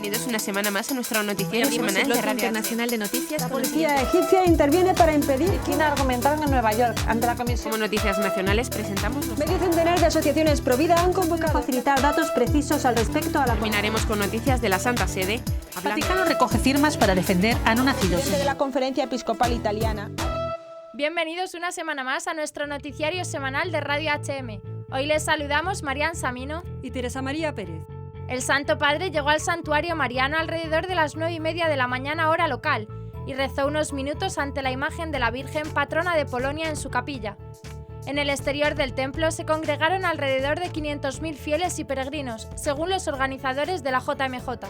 Bienvenidos una semana más a nuestro noticiario semanal de Radio Internacional de Noticias. La policía egipcia interviene para impedir China argumentaron en Nueva York ante la comisión. Como noticias nacionales presentamos Medio centenar de asociaciones Provida han convocado a facilitar datos precisos al respecto a la Terminaremos con noticias de la Santa Sede. El Vaticano recoge firmas para defender a no nacidos. de la Conferencia Episcopal Italiana. Bienvenidos una semana más a nuestro noticiario semanal de Radio HM. Hoy les saludamos Marian Samino y Teresa María Pérez. El Santo Padre llegó al santuario mariano alrededor de las 9:30 de la mañana hora local y rezó unos minutos ante la imagen de la Virgen patrona de Polonia en su capilla. En el exterior del templo se congregaron alrededor de 500.000 fieles y peregrinos, según los organizadores de la JMJ.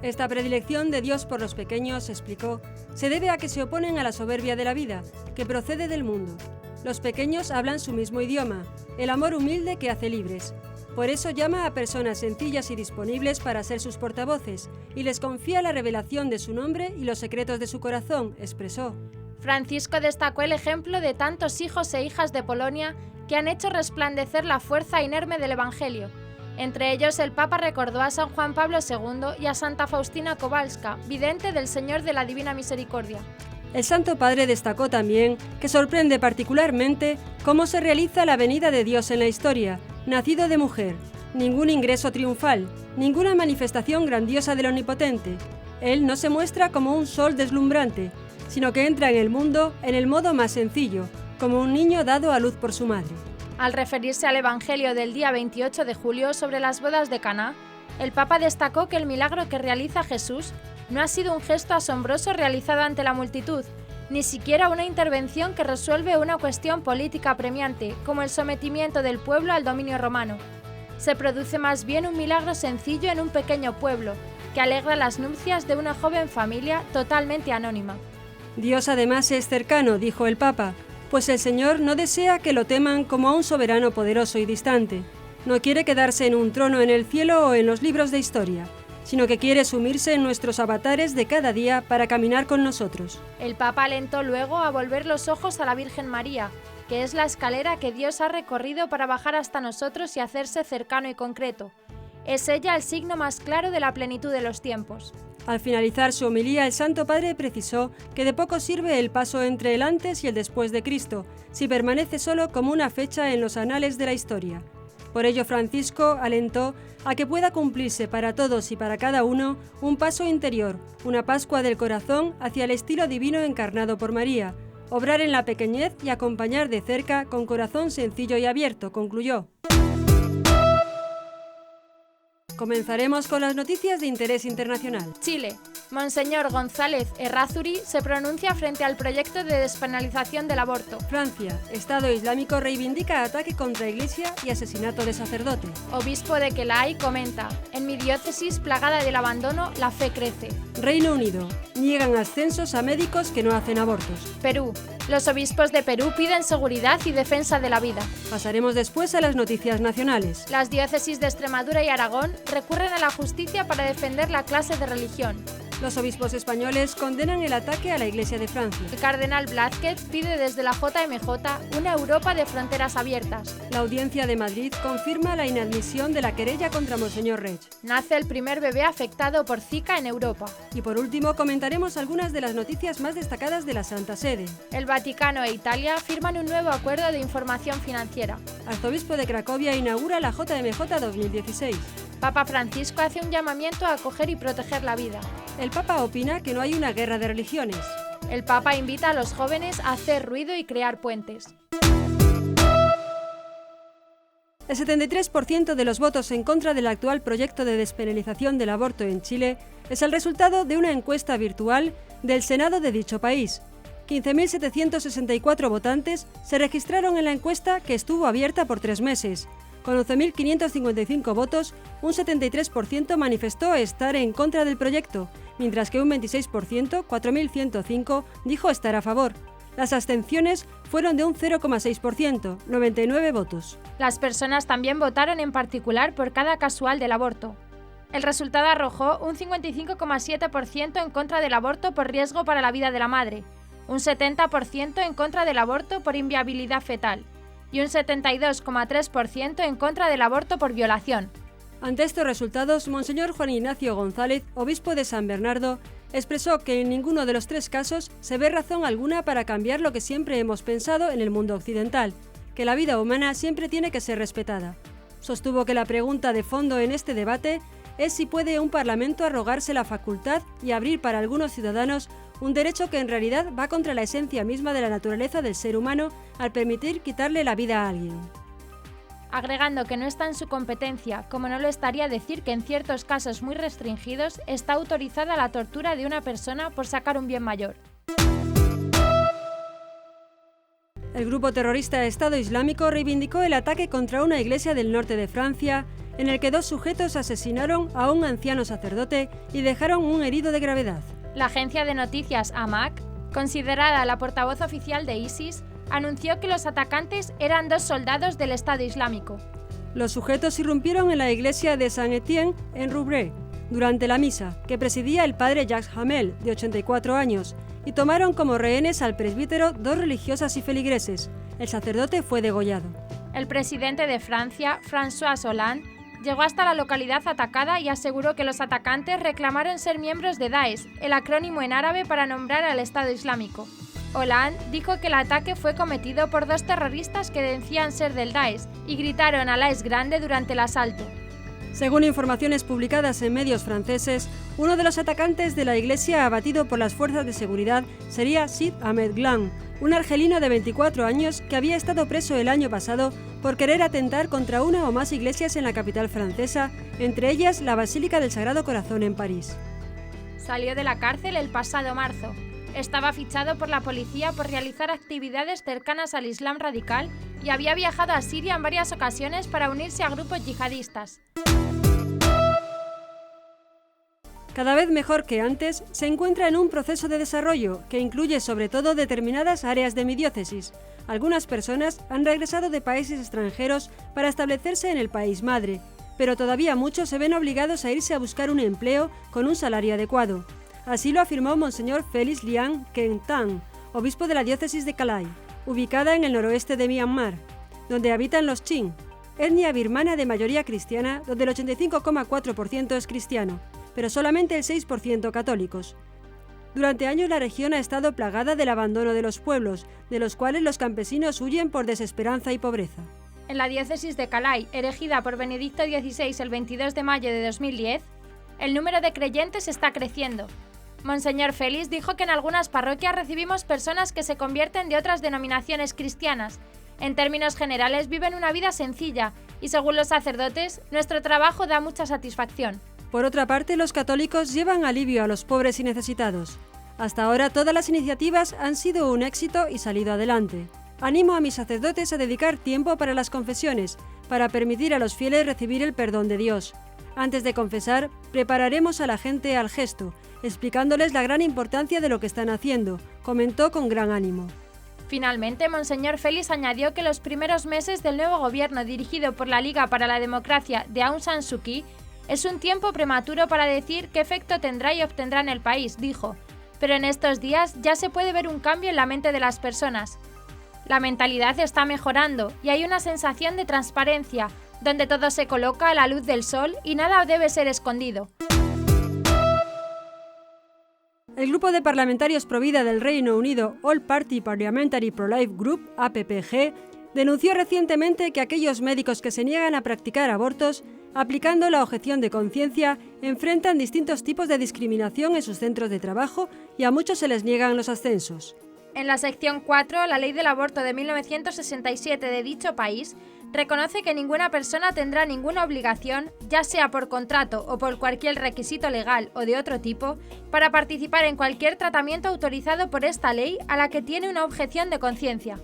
Esta predilección de Dios por los pequeños, explicó, se debe a que se oponen a la soberbia de la vida, que procede del mundo. Los pequeños hablan su mismo idioma, el amor humilde que hace libres. Por eso llama a personas sencillas y disponibles para ser sus portavoces y les confía la revelación de su nombre y los secretos de su corazón, expresó. Francisco destacó el ejemplo de tantos hijos e hijas de Polonia que han hecho resplandecer la fuerza inerme del Evangelio. Entre ellos, el Papa recordó a San Juan Pablo II y a Santa Faustina Kowalska, vidente del Señor de la Divina Misericordia. El Santo Padre destacó también que sorprende particularmente cómo se realiza la venida de Dios en la historia, nacido de mujer, ningún ingreso triunfal, ninguna manifestación grandiosa del Omnipotente. Él no se muestra como un sol deslumbrante, sino que entra en el mundo en el modo más sencillo, como un niño dado a luz por su madre. Al referirse al Evangelio del día 28 de julio sobre las bodas de Caná, el Papa destacó que el milagro que realiza Jesús no ha sido un gesto asombroso realizado ante la multitud, ni siquiera una intervención que resuelve una cuestión política apremiante, como el sometimiento del pueblo al dominio romano. Se produce más bien un milagro sencillo en un pequeño pueblo, que alegra las nupcias de una joven familia totalmente anónima. Dios además es cercano, dijo el Papa, pues el Señor no desea que lo teman como a un soberano poderoso y distante. No quiere quedarse en un trono en el cielo o en los libros de historia, sino que quiere sumirse en nuestros avatares de cada día para caminar con nosotros. El Papa alentó luego a volver los ojos a la Virgen María, que es la escalera que Dios ha recorrido para bajar hasta nosotros y hacerse cercano y concreto. Es ella el signo más claro de la plenitud de los tiempos. Al finalizar su homilía, el Santo Padre precisó que de poco sirve el paso entre el antes y el después de Cristo, si permanece solo como una fecha en los anales de la historia. Por ello, Francisco alentó a que pueda cumplirse para todos y para cada uno un paso interior, una Pascua del corazón hacia el estilo divino encarnado por María, obrar en la pequeñez y acompañar de cerca con corazón sencillo y abierto, concluyó. Comenzaremos con las noticias de interés internacional. Chile. Monseñor González Errázuri se pronuncia frente al proyecto de despenalización del aborto. Francia. Estado Islámico reivindica ataque contra iglesia y asesinato de sacerdote. Obispo de Kelai comenta: en mi diócesis plagada del abandono, la fe crece. Reino Unido. Niegan ascensos a médicos que no hacen abortos. Perú. Los obispos de Perú piden seguridad y defensa de la vida. Pasaremos después a las noticias nacionales. Las diócesis de Extremadura y Aragón recurren a la justicia para defender la clase de religión. Los obispos españoles condenan el ataque a la Iglesia de Francia. El cardenal Blázquez pide desde la JMJ una Europa de fronteras abiertas. La Audiencia de Madrid confirma la inadmisión de la querella contra Monseñor Reig. Nace el primer bebé afectado por Zika en Europa. Y por último, comentaremos algunas de las noticias más destacadas de la Santa Sede. El Vaticano e Italia firman un nuevo acuerdo de información financiera. Arzobispo de Cracovia inaugura la JMJ 2016. Papa Francisco hace un llamamiento a acoger y proteger la vida. El Papa opina que no hay una guerra de religiones. El Papa invita a los jóvenes a hacer ruido y crear puentes. El 73% de los votos en contra del actual proyecto de despenalización del aborto en Chile es el resultado de una encuesta virtual del Senado de dicho país. 15.764 votantes se registraron en la encuesta, que estuvo abierta por 3 meses. Con 11.555 votos, un 73% manifestó estar en contra del proyecto, mientras que un 26%, 4.105, dijo estar a favor. Las abstenciones fueron de un 0,6%, 99 votos. Las personas también votaron en particular por cada casual del aborto. El resultado arrojó un 55,7% en contra del aborto por riesgo para la vida de la madre, un 70% en contra del aborto por inviabilidad fetal y un 72,3% en contra del aborto por violación. Ante estos resultados, Monseñor Juan Ignacio González, obispo de San Bernardo, expresó que en ninguno de los tres casos se ve razón alguna para cambiar lo que siempre hemos pensado en el mundo occidental, que la vida humana siempre tiene que ser respetada. Sostuvo que la pregunta de fondo en este debate es si puede un parlamento arrogarse la facultad y abrir para algunos ciudadanos un derecho que en realidad va contra la esencia misma de la naturaleza del ser humano al permitir quitarle la vida a alguien. Agregando que no está en su competencia, como no lo estaría decir que en ciertos casos muy restringidos está autorizada la tortura de una persona por sacar un bien mayor. El grupo terrorista Estado Islámico reivindicó el ataque contra una iglesia del norte de Francia, en el que 2 sujetos asesinaron a un anciano sacerdote y dejaron un herido de gravedad. La agencia de noticias AMAC, considerada la portavoz oficial de ISIS, anunció que los atacantes eran 2 soldados del Estado Islámico. Los sujetos irrumpieron en la iglesia de Saint-Étienne en Roubaix durante la misa, que presidía el padre Jacques Hamel, de 84 años, y tomaron como rehenes al presbítero 2 religiosas y feligreses. El sacerdote fue degollado. El presidente de Francia, François Hollande, llegó hasta la localidad atacada y aseguró que los atacantes reclamaron ser miembros de Daesh, el acrónimo en árabe para nombrar al Estado Islámico. Hollande dijo que el ataque fue cometido por 2 terroristas que decían ser del Daesh y gritaron "Alá es grande" durante el asalto. Según informaciones publicadas en medios franceses, uno de los atacantes de la iglesia abatido por las fuerzas de seguridad sería Sid Ahmed Glan, un argelino de 24 años que había estado preso el año pasado por querer atentar contra una o más iglesias en la capital francesa, entre ellas la Basílica del Sagrado Corazón en París. Salió de la cárcel el pasado marzo. Estaba fichado por la policía por realizar actividades cercanas al Islam radical y había viajado a Siria en varias ocasiones para unirse a grupos yihadistas. Cada vez mejor que antes, se encuentra en un proceso de desarrollo que incluye sobre todo determinadas áreas de mi diócesis. Algunas personas han regresado de países extranjeros para establecerse en el país madre, pero todavía muchos se ven obligados a irse a buscar un empleo con un salario adecuado. Así lo afirmó Monseñor Félix Liang Kentang, obispo de la diócesis de Calais, ubicada en el noroeste de Myanmar, donde habitan los Chin, etnia birmana de mayoría cristiana, donde el 85,4% es cristiano, pero solamente el 6% católicos. Durante años la región ha estado plagada del abandono de los pueblos, de los cuales los campesinos huyen por desesperanza y pobreza. En la diócesis de Calais, erigida por Benedicto XVI el 22 de mayo de 2010, el número de creyentes está creciendo. Monseñor Félix dijo que en algunas parroquias recibimos personas que se convierten de otras denominaciones cristianas. En términos generales viven una vida sencilla y, según los sacerdotes, nuestro trabajo da mucha satisfacción. Por otra parte, los católicos llevan alivio a los pobres y necesitados. Hasta ahora todas las iniciativas han sido un éxito y salido adelante. Animo a mis sacerdotes a dedicar tiempo para las confesiones, para permitir a los fieles recibir el perdón de Dios. Antes de confesar, prepararemos a la gente al gesto, explicándoles la gran importancia de lo que están haciendo, comentó con gran ánimo. Finalmente, Monseñor Félix añadió que los primeros meses del nuevo gobierno dirigido por la Liga para la Democracia de Aung San Suu Kyi es un tiempo prematuro para decir qué efecto tendrá y obtendrá en el país, dijo, pero en estos días ya se puede ver un cambio en la mente de las personas. La mentalidad está mejorando y hay una sensación de transparencia, donde todo se coloca a la luz del sol y nada debe ser escondido. El grupo de parlamentarios Provida del Reino Unido, All Party Parliamentary Pro-Life Group, APPG, denunció recientemente que aquellos médicos que se niegan a practicar abortos, aplicando la objeción de conciencia, enfrentan distintos tipos de discriminación en sus centros de trabajo y a muchos se les niegan los ascensos. En la sección 4, la Ley del Aborto de 1967 de dicho país reconoce que ninguna persona tendrá ninguna obligación, ya sea por contrato o por cualquier requisito legal o de otro tipo, para participar en cualquier tratamiento autorizado por esta ley a la que tiene una objeción de conciencia.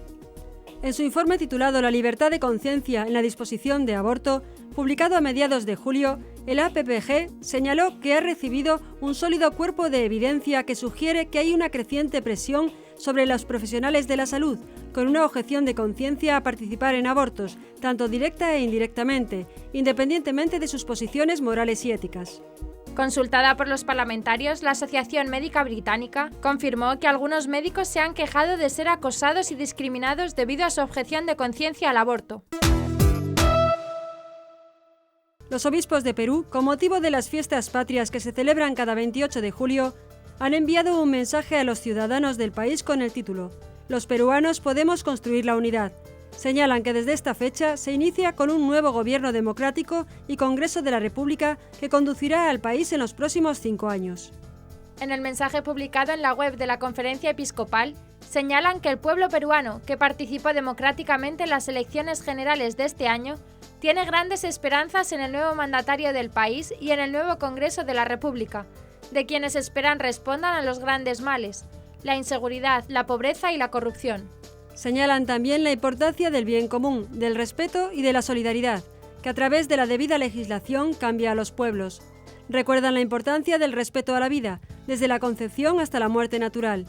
En su informe titulado La libertad de conciencia en la disposición de aborto, publicado a mediados de julio, el APPG señaló que ha recibido un sólido cuerpo de evidencia que sugiere que hay una creciente presión sobre los profesionales de la salud, con una objeción de conciencia a participar en abortos, tanto directa e indirectamente, independientemente de sus posiciones morales y éticas. Consultada por los parlamentarios, la Asociación Médica Británica confirmó que algunos médicos se han quejado de ser acosados y discriminados debido a su objeción de conciencia al aborto. Los obispos de Perú, con motivo de las fiestas patrias que se celebran cada 28 de julio, han enviado un mensaje a los ciudadanos del país con el título «Los peruanos podemos construir la unidad». Señalan que desde esta fecha se inicia con un nuevo gobierno democrático y Congreso de la República que conducirá al país en los próximos 5 años. En el mensaje publicado en la web de la Conferencia Episcopal, señalan que el pueblo peruano, que participó democráticamente en las elecciones generales de este año, tiene grandes esperanzas en el nuevo mandatario del país y en el nuevo Congreso de la República, de quienes esperan respondan a los grandes males, la inseguridad, la pobreza y la corrupción. Señalan también la importancia del bien común, del respeto y de la solidaridad, que a través de la debida legislación cambia a los pueblos. Recuerdan la importancia del respeto a la vida, desde la concepción hasta la muerte natural.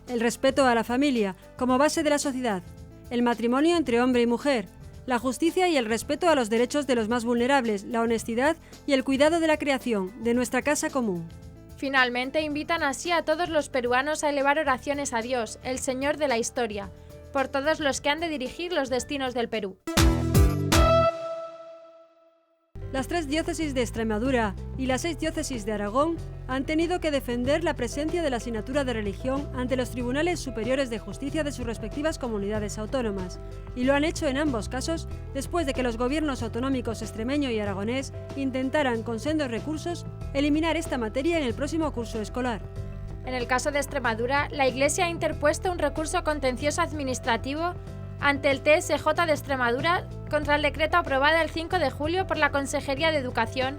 El respeto a la familia, como base de la sociedad. El matrimonio entre hombre y mujer. La justicia y el respeto a los derechos de los más vulnerables, la honestidad y el cuidado de la creación, de nuestra casa común. Finalmente, invitan así a todos los peruanos a elevar oraciones a Dios, el Señor de la historia, por todos los que han de dirigir los destinos del Perú. Las 3 diócesis de Extremadura y las 6 diócesis de Aragón han tenido que defender la presencia de la asignatura de religión ante los tribunales superiores de justicia de sus respectivas comunidades autónomas, y lo han hecho en ambos casos después de que los gobiernos autonómicos extremeño y aragonés intentaran con sendos recursos eliminar esta materia en el próximo curso escolar. En el caso de Extremadura, la Iglesia ha interpuesto un recurso contencioso administrativo ante el TSJ de Extremadura contra el decreto aprobado el 5 de julio por la Consejería de Educación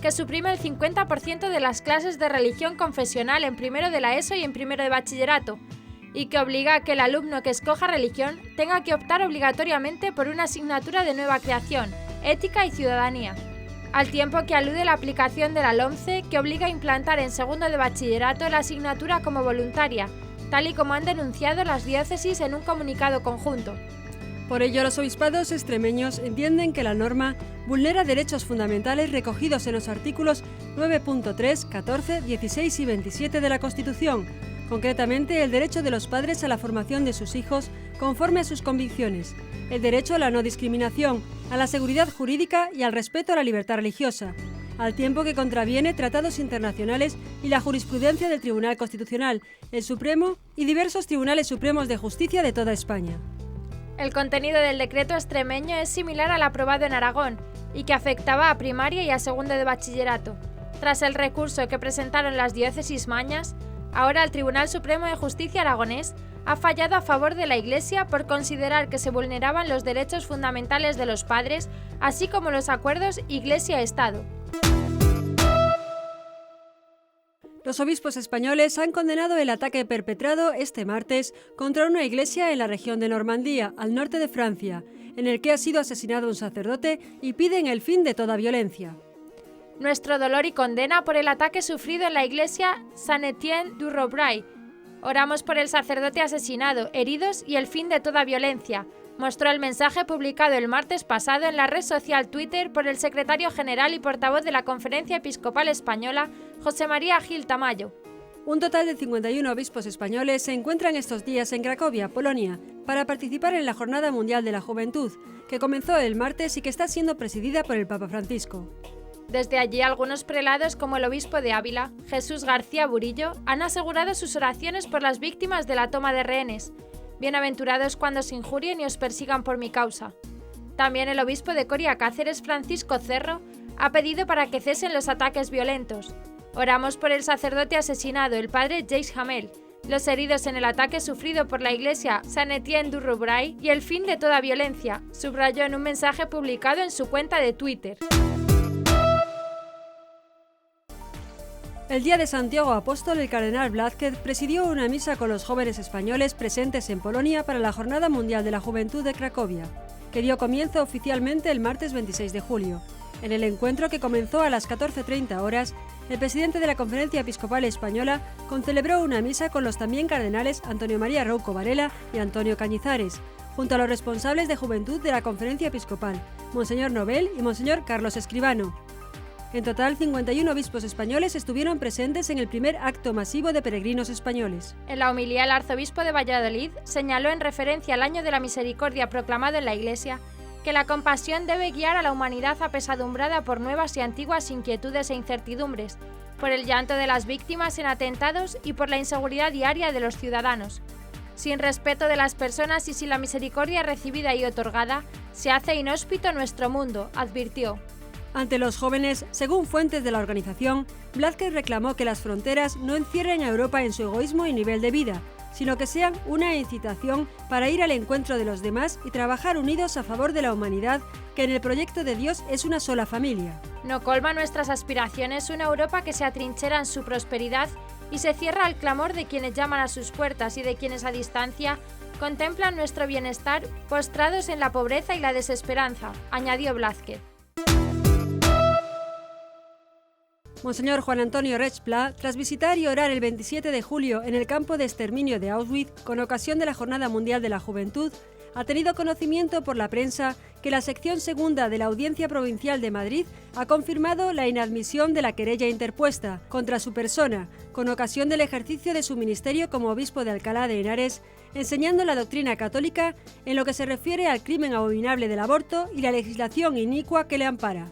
que suprime el 50% de las clases de religión confesional en primero de la ESO y en primero de bachillerato, y que obliga a que el alumno que escoja religión tenga que optar obligatoriamente por una asignatura de nueva creación, ética y ciudadanía, al tiempo que alude la aplicación de la LOMCE que obliga a implantar en segundo de bachillerato la asignatura como voluntaria, tal y como han denunciado las diócesis en un comunicado conjunto. Por ello, los obispados extremeños entienden que la norma vulnera derechos fundamentales recogidos en los artículos 9.3, 14, 16 y 27 de la Constitución, concretamente el derecho de los padres a la formación de sus hijos conforme a sus convicciones, el derecho a la no discriminación, a la seguridad jurídica y al respeto a la libertad religiosa, al tiempo que contraviene tratados internacionales y la jurisprudencia del Tribunal Constitucional, el Supremo y diversos tribunales supremos de justicia de toda España. El contenido del decreto extremeño es similar al aprobado en Aragón y que afectaba a primaria y a segundo de bachillerato. Tras el recurso que presentaron las diócesis mañas, ahora el Tribunal Supremo de Justicia aragonés ha fallado a favor de la Iglesia por considerar que se vulneraban los derechos fundamentales de los padres, así como los acuerdos Iglesia-Estado. Los obispos españoles han condenado el ataque perpetrado este martes contra una iglesia en la región de Normandía, al norte de Francia, en el que ha sido asesinado un sacerdote y piden el fin de toda violencia. Nuestro dolor y condena por el ataque sufrido en la iglesia Saint-Étienne-du-Rouvray. Oramos por el sacerdote asesinado, heridos y el fin de toda violencia, mostró el mensaje publicado el martes pasado en la red social Twitter por el secretario general y portavoz de la Conferencia Episcopal Española, José María Gil Tamayo. Un total de 51 obispos españoles se encuentran estos días en Cracovia, Polonia, para participar en la Jornada Mundial de la Juventud, que comenzó el martes y que está siendo presidida por el Papa Francisco. Desde allí, algunos prelados, como el obispo de Ávila, Jesús García Burillo, han asegurado sus oraciones por las víctimas de la toma de rehenes. Bienaventurados cuando os injurien y os persigan por mi causa. También el obispo de Coria Cáceres, Francisco Cerro, ha pedido para que cesen los ataques violentos. Oramos por el sacerdote asesinado, el padre Jacques Hamel, los heridos en el ataque sufrido por la iglesia Saint-Étienne-du-Rouvray y el fin de toda violencia, subrayó en un mensaje publicado en su cuenta de Twitter. El día de Santiago Apóstol, el cardenal Blázquez presidió una misa con los jóvenes españoles presentes en Polonia para la Jornada Mundial de la Juventud de Cracovia, que dio comienzo oficialmente el martes 26 de julio. En el encuentro, que comenzó a las 14:30 horas, el presidente de la Conferencia Episcopal Española concelebró una misa con los también cardenales Antonio María Rouco Varela y Antonio Cañizares, junto a los responsables de juventud de la Conferencia Episcopal, Monseñor Nobel y Monseñor Carlos Escribano. En total, 51 obispos españoles estuvieron presentes en el primer acto masivo de peregrinos españoles. En la homilía, el arzobispo de Valladolid señaló, en referencia al Año de la Misericordia proclamado en la Iglesia, que la compasión debe guiar a la humanidad apesadumbrada por nuevas y antiguas inquietudes e incertidumbres, por el llanto de las víctimas en atentados y por la inseguridad diaria de los ciudadanos. Sin respeto de las personas y sin la misericordia recibida y otorgada, se hace inhóspito nuestro mundo, advirtió. Ante los jóvenes, según fuentes de la organización, Blázquez reclamó que las fronteras no encierren a Europa en su egoísmo y nivel de vida, sino que sean una incitación para ir al encuentro de los demás y trabajar unidos a favor de la humanidad, que en el proyecto de Dios es una sola familia. No colma nuestras aspiraciones una Europa que se atrinchera en su prosperidad y se cierra al clamor de quienes llaman a sus puertas y de quienes a distancia contemplan nuestro bienestar postrados en la pobreza y la desesperanza, añadió Blázquez. Monseñor Juan Antonio Reig Pla, tras visitar y orar el 27 de julio en el campo de exterminio de Auschwitz con ocasión de la Jornada Mundial de la Juventud, ha tenido conocimiento por la prensa que la sección segunda de la Audiencia Provincial de Madrid ha confirmado la inadmisión de la querella interpuesta contra su persona con ocasión del ejercicio de su ministerio como obispo de Alcalá de Henares, enseñando la doctrina católica en lo que se refiere al crimen abominable del aborto y la legislación inicua que le ampara.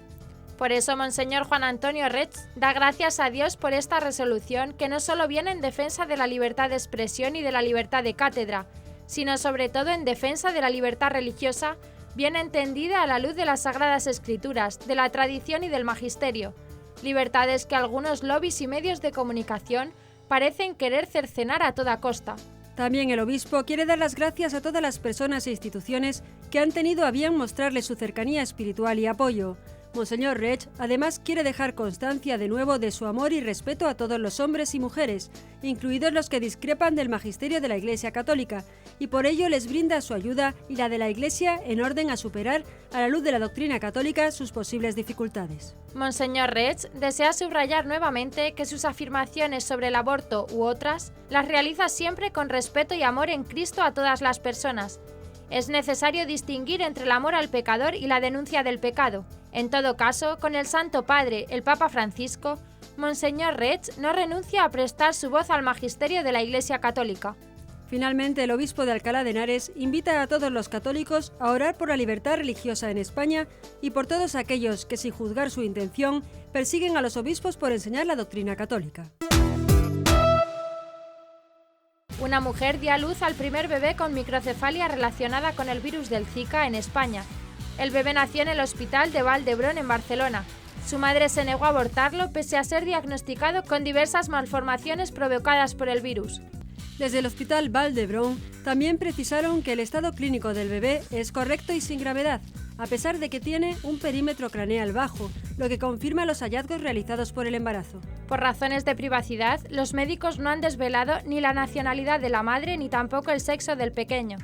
Por eso, Monseñor Juan Antonio Reig da gracias a Dios por esta resolución que no solo viene en defensa de la libertad de expresión y de la libertad de cátedra, sino sobre todo en defensa de la libertad religiosa, bien entendida a la luz de las Sagradas Escrituras, de la tradición y del magisterio, libertades que algunos lobbies y medios de comunicación parecen querer cercenar a toda costa. También el obispo quiere dar las gracias a todas las personas e instituciones que han tenido a bien mostrarle su cercanía espiritual y apoyo. Monseñor Reig además quiere dejar constancia de nuevo de su amor y respeto a todos los hombres y mujeres, incluidos los que discrepan del magisterio de la Iglesia Católica, y por ello les brinda su ayuda y la de la Iglesia en orden a superar, a la luz de la doctrina católica, sus posibles dificultades. Monseñor Reig desea subrayar nuevamente que sus afirmaciones sobre el aborto u otras las realiza siempre con respeto y amor en Cristo a todas las personas. Es necesario distinguir entre el amor al pecador y la denuncia del pecado. En todo caso, con el Santo Padre, el Papa Francisco, Monseñor Reig no renuncia a prestar su voz al magisterio de la Iglesia Católica. Finalmente, el obispo de Alcalá de Henares invita a todos los católicos a orar por la libertad religiosa en España y por todos aquellos que, sin juzgar su intención, persiguen a los obispos por enseñar la doctrina católica. Una mujer dio a luz al primer bebé con microcefalia relacionada con el virus del Zika en España. El bebé nació en el hospital de Vall d'Hebron en Barcelona. Su madre se negó a abortarlo pese a ser diagnosticado con diversas malformaciones provocadas por el virus. Desde el hospital Vall d'Hebron también precisaron que el estado clínico del bebé es correcto y sin gravedad, a pesar de que tiene un perímetro craneal bajo, lo que confirma los hallazgos realizados por el embarazo. Por razones de privacidad, los médicos no han desvelado ni la nacionalidad de la madre ni tampoco el sexo del pequeño.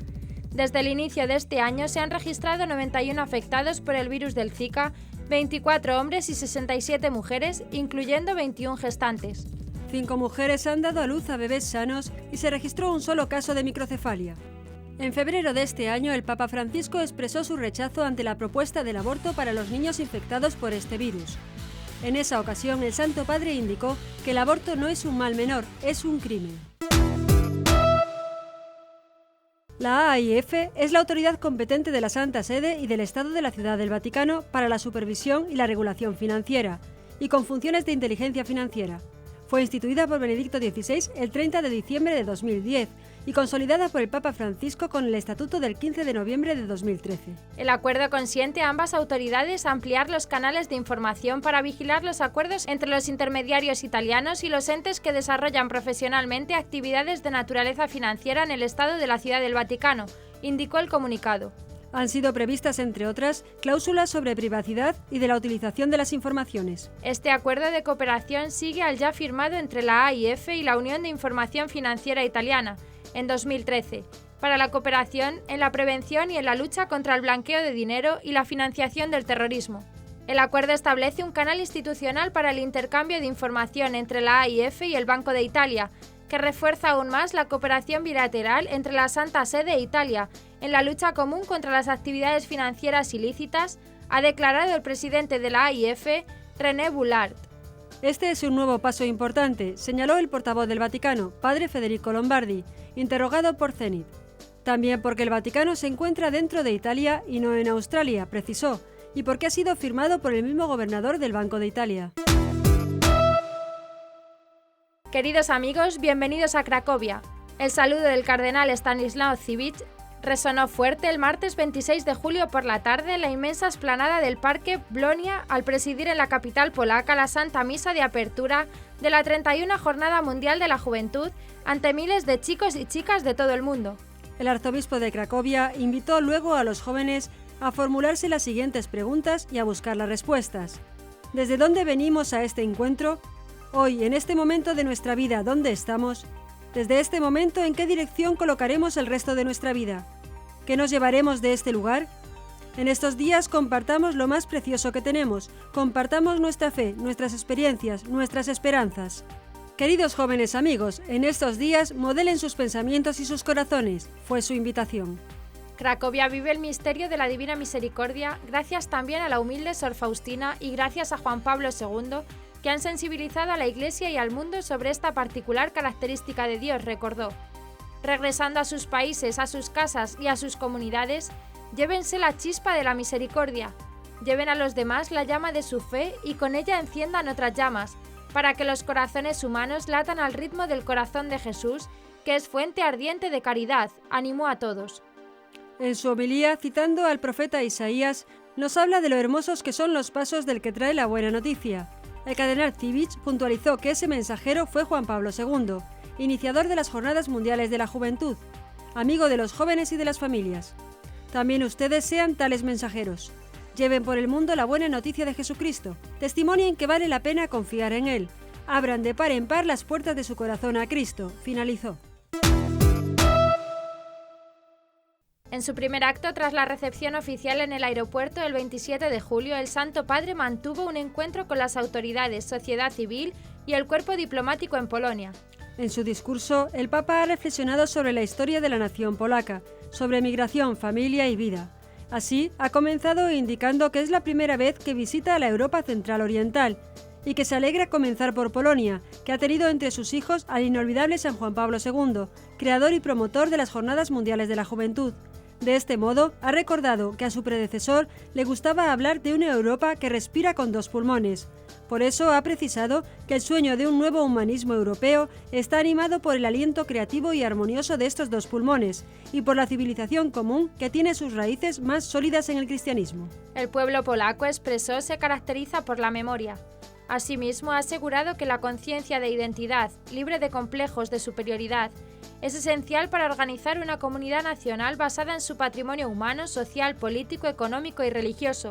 Desde el inicio de este año se han registrado 91 afectados por el virus del Zika, 24 hombres y 67 mujeres, incluyendo 21 gestantes. 5 mujeres han dado a luz a bebés sanos y se registró un solo caso de microcefalia. En febrero de este año, el Papa Francisco expresó su rechazo ante la propuesta del aborto para los niños infectados por este virus. En esa ocasión, el Santo Padre indicó que el aborto no es un mal menor, es un crimen. La AIF es la autoridad competente de la Santa Sede y del Estado de la Ciudad del Vaticano para la supervisión y la regulación financiera, y con funciones de inteligencia financiera. Fue instituida por Benedicto XVI el 30 de diciembre de 2010 y consolidada por el Papa Francisco con el Estatuto del 15 de noviembre de 2013. El acuerdo consiente a ambas autoridades a ampliar los canales de información para vigilar los acuerdos entre los intermediarios italianos y los entes que desarrollan profesionalmente actividades de naturaleza financiera en el Estado de la Ciudad del Vaticano, indicó el comunicado. Han sido previstas, entre otras, cláusulas sobre privacidad y de la utilización de las informaciones. Este acuerdo de cooperación sigue al ya firmado entre la AIF y la Unión de Información Financiera Italiana, en 2013, para la cooperación en la prevención y en la lucha contra el blanqueo de dinero y la financiación del terrorismo. El acuerdo establece un canal institucional para el intercambio de información entre la AIF y el Banco de Italia, que refuerza aún más la cooperación bilateral entre la Santa Sede e Italia en la lucha común contra las actividades financieras ilícitas, ha declarado el presidente de la AIF, René Boulard. Este es un nuevo paso importante, señaló el portavoz del Vaticano, padre Federico Lombardi, interrogado por Zenit. También porque el Vaticano se encuentra dentro de Italia y no en Australia, precisó, y porque ha sido firmado por el mismo gobernador del Banco de Italia. Queridos amigos, bienvenidos a Cracovia. El saludo del cardenal Stanislaw Civich resonó fuerte el martes 26 de julio por la tarde en la inmensa explanada del Parque Blonia al presidir en la capital polaca la Santa Misa de apertura de la 31 Jornada Mundial de la Juventud ante miles de chicos y chicas de todo el mundo. El arzobispo de Cracovia invitó luego a los jóvenes a formularse las siguientes preguntas y a buscar las respuestas. ¿Desde dónde venimos a este encuentro? Hoy, en este momento de nuestra vida, ¿dónde estamos? Desde este momento, ¿en qué dirección colocaremos el resto de nuestra vida? ¿Qué nos llevaremos de este lugar? En estos días compartamos lo más precioso que tenemos, compartamos nuestra fe, nuestras experiencias, nuestras esperanzas. Queridos jóvenes amigos, en estos días modelen sus pensamientos y sus corazones, fue su invitación. Cracovia vive el misterio de la Divina Misericordia gracias también a la humilde Sor Faustina y gracias a Juan Pablo II, que han sensibilizado a la Iglesia y al mundo sobre esta particular característica de Dios, recordó. Regresando a sus países, a sus casas y a sus comunidades, llévense la chispa de la misericordia, lleven a los demás la llama de su fe y con ella enciendan otras llamas, para que los corazones humanos latan al ritmo del corazón de Jesús, que es fuente ardiente de caridad, animó a todos. En su homilía, citando al profeta Isaías, nos habla de lo hermosos que son los pasos del que trae la buena noticia. El cardenal Civich puntualizó que ese mensajero fue Juan Pablo II, iniciador de las Jornadas Mundiales de la Juventud, amigo de los jóvenes y de las familias. También ustedes sean tales mensajeros. Lleven por el mundo la buena noticia de Jesucristo, testimonien que vale la pena confiar en Él. Abran de par en par las puertas de su corazón a Cristo, finalizó. En su primer acto, tras la recepción oficial en el aeropuerto el 27 de julio, el Santo Padre mantuvo un encuentro con las autoridades, sociedad civil y el cuerpo diplomático en Polonia. En su discurso, el Papa ha reflexionado sobre la historia de la nación polaca, sobre migración, familia y vida. Así, ha comenzado indicando que es la primera vez que visita la Europa Central Oriental y que se alegra comenzar por Polonia, que ha tenido entre sus hijos al inolvidable San Juan Pablo II, creador y promotor de las Jornadas Mundiales de la Juventud. De este modo, ha recordado que a su predecesor le gustaba hablar de una Europa que respira con dos pulmones. Por eso ha precisado que el sueño de un nuevo humanismo europeo está animado por el aliento creativo y armonioso de estos dos pulmones y por la civilización común que tiene sus raíces más sólidas en el cristianismo. El pueblo polaco, expresó, se caracteriza por la memoria. Asimismo, ha asegurado que la conciencia de identidad, libre de complejos de superioridad, es esencial para organizar una comunidad nacional basada en su patrimonio humano, social, político, económico y religioso,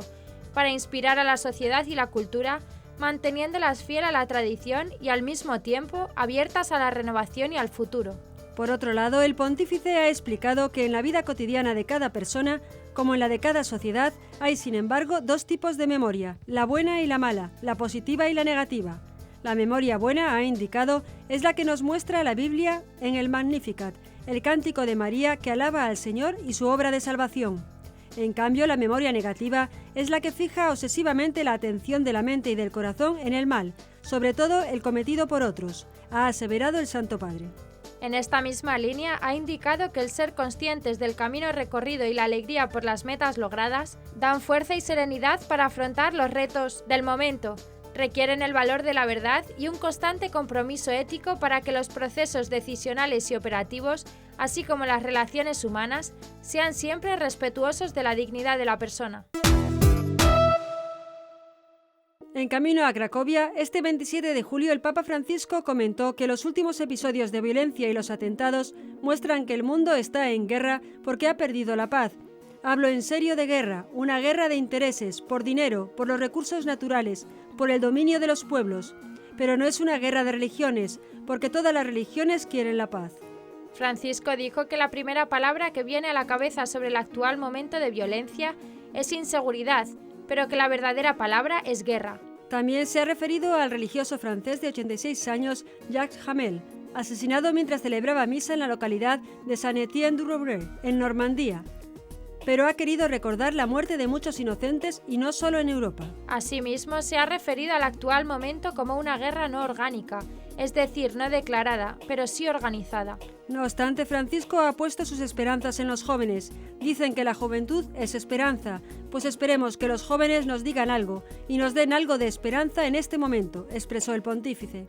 para inspirar a la sociedad y la cultura, manteniéndolas fiel a la tradición y al mismo tiempo abiertas a la renovación y al futuro. Por otro lado, el pontífice ha explicado que en la vida cotidiana de cada persona, como en la de cada sociedad, hay sin embargo dos tipos de memoria, la buena y la mala, la positiva y la negativa. La memoria buena, ha indicado, es la que nos muestra la Biblia en el Magnificat, el cántico de María que alaba al Señor y su obra de salvación. En cambio, la memoria negativa es la que fija obsesivamente la atención de la mente y del corazón en el mal, sobre todo el cometido por otros, ha aseverado el Santo Padre. En esta misma línea, ha indicado que el ser conscientes del camino recorrido y la alegría por las metas logradas dan fuerza y serenidad para afrontar los retos del momento. Requieren el valor de la verdad y un constante compromiso ético para que los procesos decisionales y operativos, así como las relaciones humanas, sean siempre respetuosos de la dignidad de la persona. En camino a Cracovia, este 27 de julio el Papa Francisco comentó que los últimos episodios de violencia y los atentados muestran que el mundo está en guerra porque ha perdido la paz. Hablo en serio de guerra, una guerra de intereses, por dinero, por los recursos naturales, por el dominio de los pueblos. Pero no es una guerra de religiones, porque todas las religiones quieren la paz. Francisco dijo que la primera palabra que viene a la cabeza sobre el actual momento de violencia es inseguridad, pero que la verdadera palabra es guerra. También se ha referido al religioso francés de 86 años, Jacques Hamel, asesinado mientras celebraba misa en la localidad de Saint-Étienne-du-Rouvray, en Normandía. pero ha querido recordar la muerte de muchos inocentes y no solo en Europa. Asimismo, se ha referido al actual momento como una guerra no orgánica, es decir, no declarada, pero sí organizada. No obstante, Francisco ha puesto sus esperanzas en los jóvenes. Dicen que la juventud es esperanza, pues esperemos que los jóvenes nos digan algo y nos den algo de esperanza en este momento, expresó el pontífice.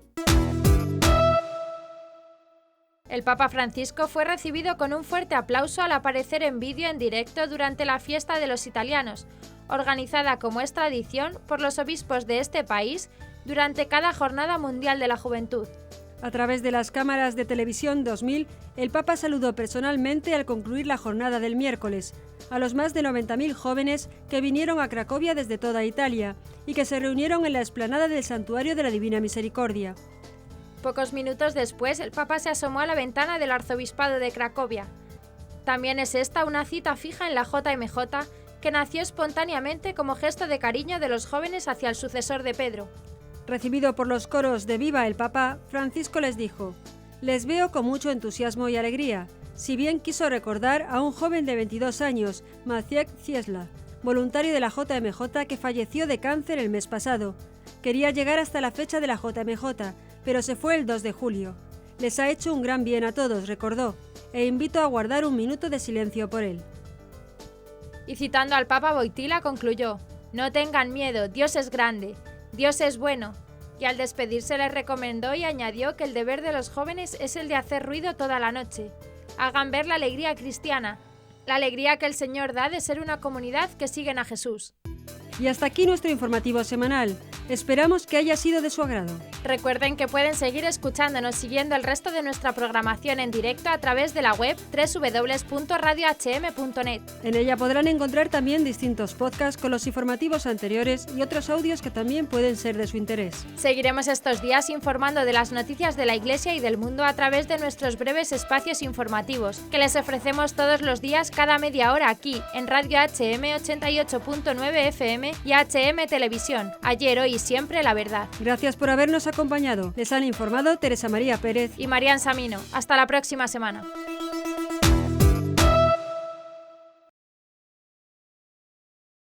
El Papa Francisco fue recibido con un fuerte aplauso al aparecer en vídeo en directo durante la fiesta de los italianos, organizada como es tradición por los obispos de este país durante cada Jornada Mundial de la Juventud. A través de las cámaras de televisión 2000, el Papa saludó personalmente al concluir la jornada del miércoles a los más de 90.000 jóvenes que vinieron a Cracovia desde toda Italia y que se reunieron en la explanada del Santuario de la Divina Misericordia. Pocos minutos después, el Papa se asomó a la ventana del Arzobispado de Cracovia. También es esta una cita fija en la JMJ que nació espontáneamente como gesto de cariño de los jóvenes hacia el sucesor de Pedro. Recibido por los coros de Viva el Papa, Francisco les dijo: «Les veo con mucho entusiasmo y alegría», si bien quiso recordar a un joven de 22 años, Maciek Ciesla, voluntario de la JMJ que falleció de cáncer el mes pasado. Quería llegar hasta la fecha de la JMJ, pero se fue el 2 de julio. Les ha hecho un gran bien a todos, recordó, e invito a guardar un minuto de silencio por él. Y citando al Papa Wojtyła concluyó: «No tengan miedo, Dios es grande, Dios es bueno». Y al despedirse les recomendó y añadió que el deber de los jóvenes es el de hacer ruido toda la noche. Hagan ver la alegría cristiana, la alegría que el Señor da de ser una comunidad que siguen a Jesús. Y hasta aquí nuestro informativo semanal. Esperamos que haya sido de su agrado. Recuerden que pueden seguir escuchándonos siguiendo el resto de nuestra programación en directo a través de la web www.radiohm.net. En ella podrán encontrar también distintos podcasts con los informativos anteriores y otros audios que también pueden ser de su interés. Seguiremos estos días informando de las noticias de la Iglesia y del mundo a través de nuestros breves espacios informativos, que les ofrecemos todos los días cada media hora aquí, en Radio HM 88.9 FM y HM Televisión. Ayer, hoy y siempre la verdad. Gracias por habernos acompañado. Les han informado Teresa María Pérez y Marian Samino. Hasta la próxima semana.